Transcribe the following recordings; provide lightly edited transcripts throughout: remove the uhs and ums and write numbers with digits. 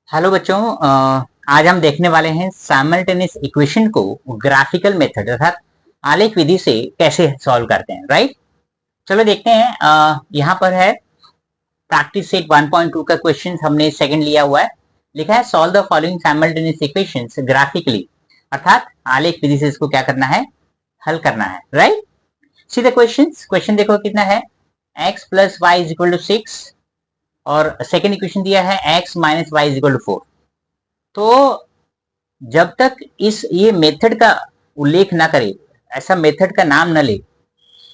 Hello बच्चों, आज हम देखने वाले हैं साइमल्टेनियस इक्वेशन को ग्राफिकल मेथड अर्थात आलेख विधि से कैसे सॉल्व करते हैं। राइट, चलो देखते हैं। यहाँ पर है प्रैक्टिस सेट 1.2 का क्वेश्चन, हमने सेकंड लिया हुआ है। लिखा है solve the following simultaneous equations graphically, अर्थात आलेख विधि से इसको क्या करना है, हल करना है। राइट, सी द क्वेश्चन देखो कितना है, x plus Y is equal to 6 और सेकेंड इक्वेशन दिया है x minus Y is equal to 4। तो जब तक ये मेथड का उल्लेख ना करे, ऐसा मेथड का नाम न ले,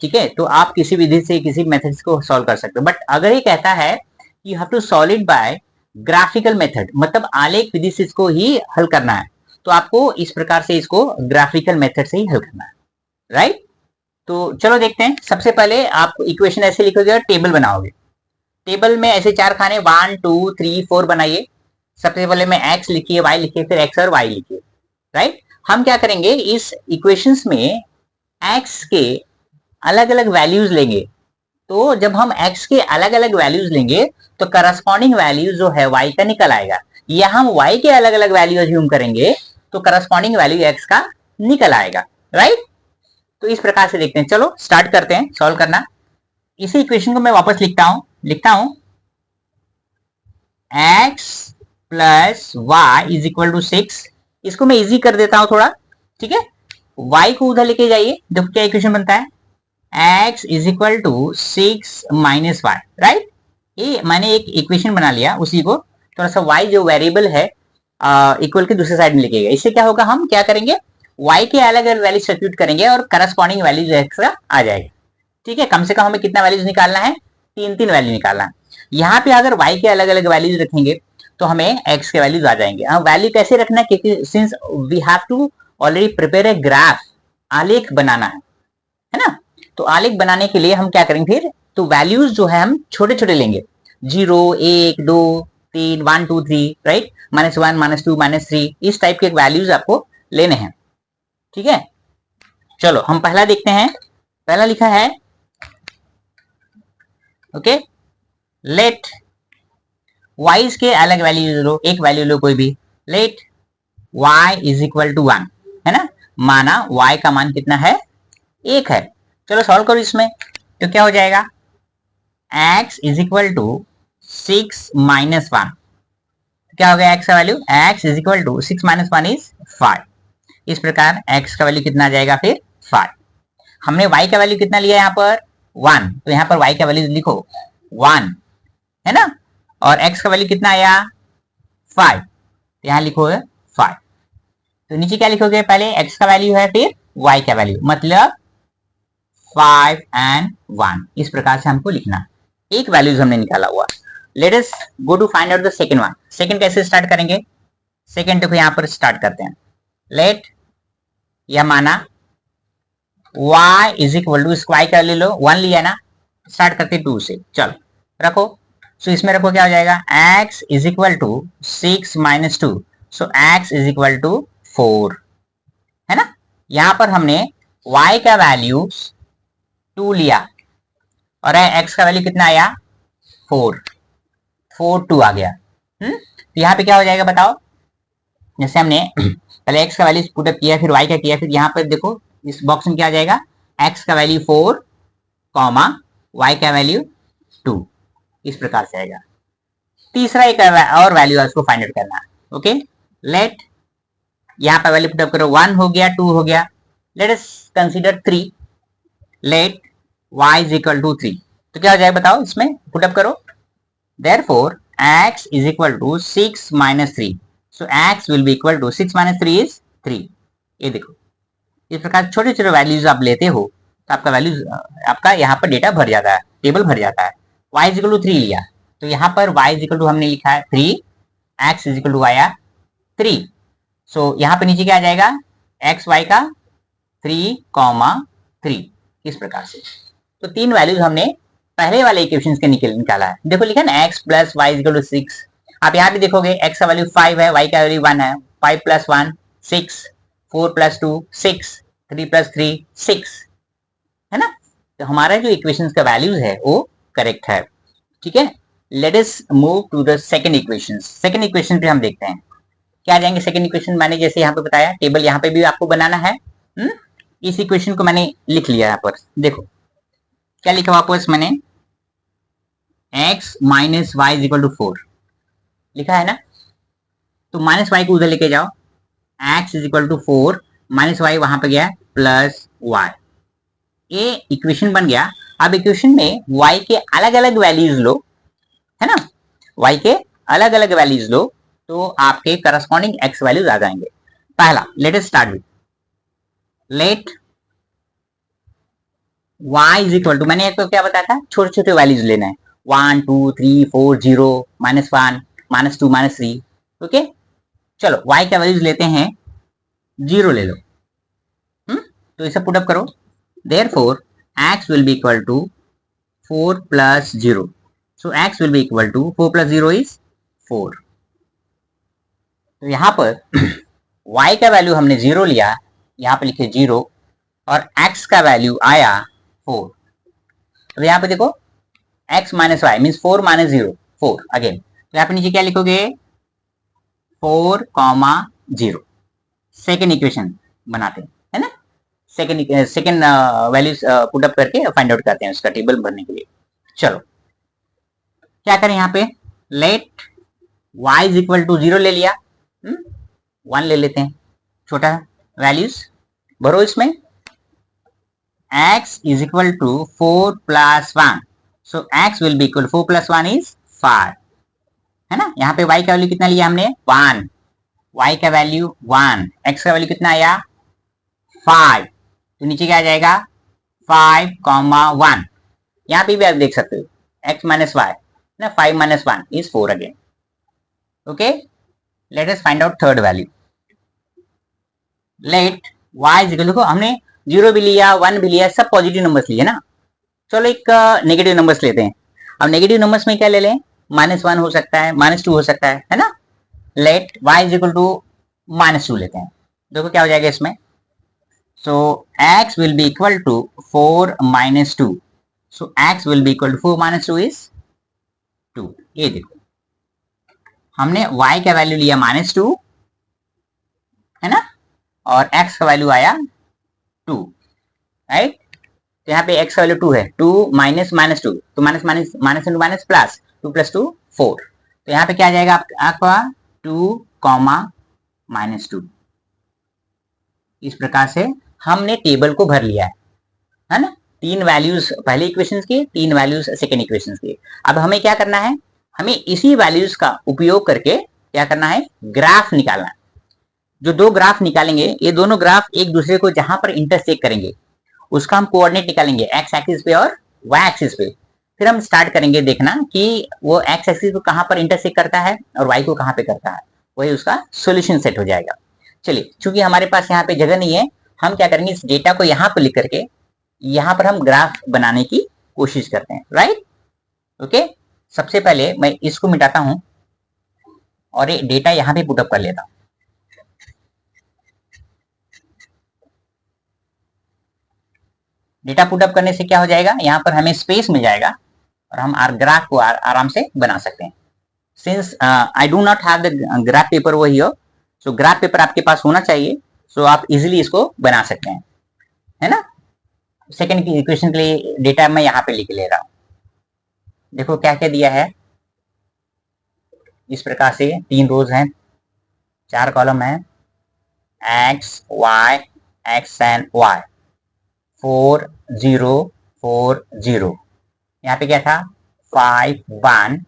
ठीक है, तो आप किसी विधि से किसी मेथड को सॉल्व कर सकते हो। बट अगर ये कहता है you have to solve it by graphical method, मतलब आलेख विधि से इसको ही हल करना है, तो आपको इस प्रकार से इसको ग्राफिकल मेथड से ही हल करना है। राइट, तो चलो देखते हैं। सबसे पहले आप इक्वेशन ऐसे लिखोगे और टेबल बनाओगे। टेबल में ऐसे चार खाने 1 2 3 4 बनाइए। सबसे पहले में x लिखिए, y लिखिए, फिर x और y लिखिए। राइट, हम क्या करेंगे, इस इक्वेशंस में x के अलग अलग वैल्यूज लेंगे। तो जब हम x के अलग अलग वैल्यूज लेंगे तो करस्पॉन्डिंग वैल्यू जो है y का निकल आएगा, या हम y के अलग अलग वैल्यू अज्यूम करेंगे तो करस्पॉन्डिंग वैल्यू x का निकल आएगा। राइट, तो इस प्रकार से देखते हैं। चलो स्टार्ट करते हैं सॉल्व करना। इसी इक्वेशन को मैं वापस लिखता हूं x plus Y is equal to 6। इसको मैं इजी कर देता हूं थोड़ा, ठीक है। y को उधर लेके जाइए, देखो क्या इक्वेशन बनता है, x is equal to 6 minus Y. Right, ये मैंने एक इक्वेशन बना लिया, उसी को थोड़ा सा y जो वेरिएबल है इक्वल के दूसरे साइड में लिखेगा। इससे क्या होगा, हम क्या करेंगे, y के अलग अलग वैल्यू सब्स्टिट्यूट करेंगे और करस्पॉन्डिंग वैल्यू जो एक्स्ट्रा आ जाएगा। ठीक है, कम से कम हमें कितना वैल्यूज निकालना है, तीन वैल्यू निकालना है। यहाँ पे अगर y के अलग अलग वैल्यूज रखेंगे तो हमें x के वैल्यूज आ जाएंगे। हम वैल्यू कैसे रखना है, क्योंकि since we have to already prepare a graph, आलेख बनाना है ना। तो आलेख बनाने के लिए हम क्या करेंगे फिर, तो वैल्यूज जो है हम छोटे छोटे लेंगे, 0 1 2 3 1 2 3, राइट, -1 -2 -3, इस टाइप के वैल्यूज आपको लेने हैं। ठीक है, चलो हम पहला देखते हैं। पहला लिखा है ओके, लेट वाइज के अलग वैल्यू लो, एक वैल्यू लो कोई भी। Let y is equal to 1, है ना, माना y का मान कितना है, 1 है। चलो सॉल्व करो इसमें, तो क्या हो जाएगा, x is equal to 6 minus 1। क्या हो गया x का value, x is equal to 6 minus 1 is 5। इस प्रकार x का वैल्यू कितना आ जाएगा फिर 5। हमने y का वैल्यू कितना लिया यहाँ पर 1, तो यहाँ पर y का वैल्यू लिखो 1, है ना, और x का वैल्यू कितना आया 5, तो यहाँ लिखोगे 5। तो नीचे क्या लिखोगे, पहले x का वैल्यू है फिर y का वैल्यू, मतलब 5 एंड 1। इस प्रकार से हमको लिखना, एक वैल्यूज हमने निकाला हुआ। Let us go to find out the second one. Second कैसे स्टार्ट करेंगे, सेकंड देखो यहाँ पर स्टार्ट करते हैं। लेट या माना y इज इक्वल टू, इसको y का वैल्यू लो, 1 लिया ना, स्टार्ट करते 2 से, चलो रखो। सो इसमें रखो, क्या हो जाएगा, x is equal to 6 minus 2, so x is equal to 4, है ना। यहां पर हमने y का वैल्यू 2 लिया और x का वैल्यू कितना आया 4, 4 2 आ गया। तो यहाँ पे क्या हो जाएगा बताओ, जैसे हमने पहले x का वैल्यू पुटअप किया, फिर y का किया, फिर यहाँ पर देखो इस बॉक्स में क्या आ जाएगा, x का वैल्यू 4 कॉमा y का वैल्यू 2, इस प्रकार से आएगा। तीसरा एक और वैल्यू है, उसको फाइंड आउट करना है। ओके, लेट यहाँ पर वैल्यू पुटअप करो, 1 हो गया, 2 हो गया। Let us consider 3। Let y is equal to 3, तो क्या हो जाएगा बताओ, इसमें पुटअप करो। Therefore x is equal to 6 minus 3, so x will be equal to 6 minus 3 is 3। ये देखो, इस प्रकार छोटे छोटे वैल्यूज आप लेते हो तो आपका वैल्यू, आपका यहाँ पर डेटा भर जाता है, टेबल भर जाता है। y इज इक्वल टू 3 लिया, तो यहाँ पर y इज इक्वल टू हमने लिखा है 3, x इज इक्वल टू आया 3। सो यहाँ पर नीचे क्या आ जाएगा, x y का 3 कॉमा 3, इस प्रकार से। तो तीन वैल्यूज हमने पहले वाले इक्वेशन के निकाला है। देखो लिखा ना x plus Y equal to 6। आप यहाँ भी देखोगे x का वैल्यू 5 है, y का वैल्यू 1 है, 5 प्लस 1 6, 4 प्लस 2 6, 3 प्लस 3 6, है ना। तो हमारा जो इक्वेशन का वैल्यूज है वो करेक्ट है। ठीक है, let us move to the second equation. Second equation पे हम देखते हैं क्या आ जाएंगे। सेकंड इक्वेशन मैंने जैसे यहाँ पे बताया, टेबल यहाँ पे भी आपको बनाना है। इस इक्वेशन को मैंने लिख लिया यहाँ पर। देखो क्या लिखा वापस मैंने, x minus Y is equal to 4 लिखा है ना। तो माइनस वाई को उधर लेके जाओ, x is equal to 4 minus Y वहां पे गया प्लस वाई, ये इक्वेशन बन गया। अब इक्वेशन में y के अलग अलग वैल्यूज लो, है ना, y के अलग अलग वैल्यूज लो तो आपके करस्पॉन्डिंग x वैल्यूज आ जाएंगे। पहला let us start with let y is equal to, मैंने आपको क्या बताया था, छोटे छोटे वैल्यूज लेना है, 1 2 3 4 0 -1 -2 -3। ओके चलो y का वैल्यूज लेते हैं, 0 ले लो। तो इसे पुट अप करो, therefore x will be equal to 4 plus 0। So x will be equal to 4 plus 0 is 4। तो यहां पर y का वैल्यू हमने 0 लिया, यहां पर लिखे 0, और x का वैल्यू आया 4। तो यहां पे देखो x minus Y mean 4 minus 0 4 again. तो यहाँ पे नीचे क्या लिखोगे, 4 कॉमा 0। सेकेंड इक्वेशन बनाते हैं, है ना। सेकेंड वैल्यूज पुट अप करके फाइंड आउट करते हैं उसका टेबल भरने के लिए। चलो क्या करें, यहाँ पे let y is equal to 0 ले लिया, 1 ले लेते हैं छोटा वैल्यूज, भरो इसमें। x is equal to 4 plus 1, so x will be equal to 4 plus 1 is 5, है ना। यहाँ पे y का वैल्यू कितना लिया हमने, 1, y का वैल्यू 1, x का वैल्यू कितना आया 5, तो नीचे क्या आ जाएगा 5 कॉमा 1। यहाँ पे भी आप देख सकते हो x माइनस वाई ना, 5 minus 1 is 4 again. Okay let us find out third value. Let y is equal, देखो हमने 0 भी लिया 1 भी लिया, सब पॉजिटिव नंबर्स लिए ना। चलो एक नेगेटिव नंबर्स लेते हैं। अब नेगेटिव नंबर्स में क्या ले लें, -1 हो सकता है, -2 हो सकता है ना। Let y is equal to -2 लेते हैं, देखो क्या हो जाएगा इसमें। So x will be equal to 4 -2, so x will be equal to 4 -2 is 2। ये देखो हमने y का वैल्यू लिया -2, है ना, और x का वैल्यू आया 2, राइट। तो यहाँ पे x का वैल्यू 2 है, 2 माइनस -2, तो minus minus minus into minus plus, 2 plus 2 4। तो यहाँ पे क्या आ जाएगा आपका 2 कॉमा -2। इस प्रकार से हमने टेबल को भर लिया है ना। 3 वैल्यूज पहले इक्वेशंस की, 3 वैल्यूज सेकेंड इक्वेशंस की। अब हमें क्या करना है, हमें इसी वैल्यूज का उपयोग करके क्या करना है, ग्राफ निकालना है। जो दो ग्राफ निकालेंगे, ये दोनों ग्राफ एक दूसरे को जहां पर इंटरसेक्ट करेंगे उसका हम कोऑर्डिनेट निकालेंगे, एक्स एक्सिस पे और वाई एक्सिस पे। फिर हम स्टार्ट करेंगे देखना कि वो एक्स एक्सिस को कहां पर इंटरसेक्ट करता है और वाई को कहां पे करता है, वही उसका सॉल्यूशन सेट हो जाएगा। चलिए चूंकि हमारे पास यहाँ पे जगह नहीं है, हम क्या करेंगे, इस डेटा को यहाँ पर लिख करके यहाँ पर हम ग्राफ बनाने की कोशिश करते हैं, राइट। ओके सबसे पहले मैं इसको मिटाता हूं और ये डेटा यहाँ पे पुटअप कर लेता हूं। डेटा पुटअप करने से क्या हो जाएगा, यहाँ पर हमें स्पेस मिल जाएगा और हम ग्राफ को आराम से बना सकते हैं। Since I do not have the graph paper वो हियर, सो ग्राफ पेपर आपके पास होना चाहिए, सो आप इजीली इसको बना सकते हैं, है ना। सेकंड की इक्वेशन के लिए डेटा मैं यहाँ पे लिख ले रहा हूँ। देखो क्या क्या दिया है, इस प्रकार से 3 रोज हैं, 4 कॉलम है, X Y X and Y, 4 0 4 0। यहाँ पे क्या था 5 1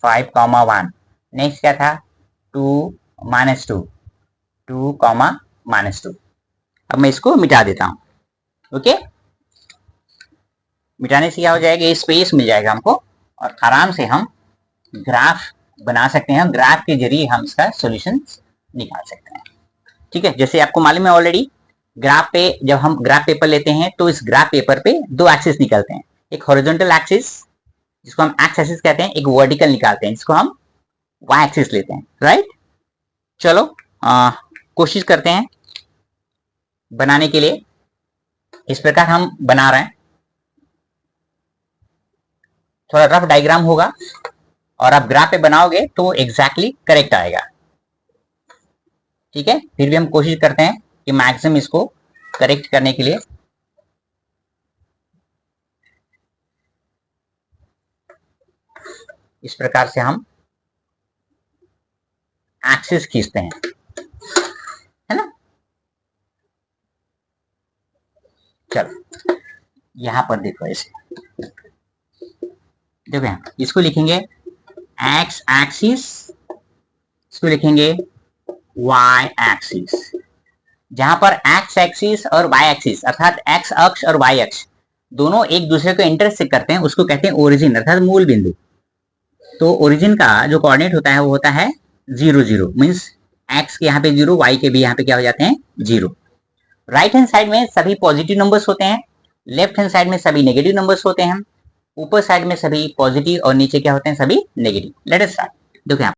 5 कॉमा 1। नेक्स्ट क्या था 2 -2 2 कॉमा -2। अब मैं इसको मिटा देता हूं। ओके मिटाने से क्या हो जाएगा, ये स्पेस मिल जाएगा हमको और आराम से हम ग्राफ बना सकते हैं। ग्राफ के जरिए हम इसका सॉल्यूशन निकाल सकते हैं। ठीक है, जैसे आपको मालूम है ऑलरेडी, ग्राफ पे जब हम ग्राफ पेपर लेते हैं तो इस ग्राफ पेपर पे 2 एक्सिस निकलते हैं, एक हॉरिजॉन्टल एक्सिस जिसको हम एक्स एक्सिस कहते हैं, एक वर्टिकल निकालते हैं जिसको हम वाई एक्सिस लेते हैं, राइट। चलो कोशिश करते हैं बनाने के लिए। इस प्रकार हम बना रहे हैं, थोड़ा रफ डायग्राम होगा, और आप ग्राफ पे बनाओगे तो एग्जैक्टली करेक्ट आएगा। ठीक है, फिर भी हम कोशिश करते हैं कि मैक्सिमम इसको करेक्ट करने के लिए। इस प्रकार से हम एक्सिस खींचते हैं, है ना। चलो यहां पर देखो, ऐसे देखो यहाँ इसको लिखेंगे एक्स एक्सिस, इसको लिखेंगे वाई एक्सिस। जहां पर एक्स एक्सिस और वाई एक्सिस अर्थात एक्स अक्ष और वाई अक्ष दोनों एक दूसरे को इंटरसेक्ट करते हैं, उसको कहते हैं ओरिजिन अर्थात मूल बिंदु। तो ओरिजिन का जो कोऑर्डिनेट होता है वो होता है 0 0, मीन्स एक्स के यहाँ पे 0, वाई के भी यहाँ पे क्या हो जाते हैं 0। राइट हैंड साइड में सभी पॉजिटिव नंबर्स होते हैं, लेफ्ट हैंड साइड में सभी नेगेटिव नंबर्स होते हैं, ऊपर साइड में सभी पॉजिटिव और नीचे क्या होते हैं सभी नेगेटिव। Late us start. देखो यहाँ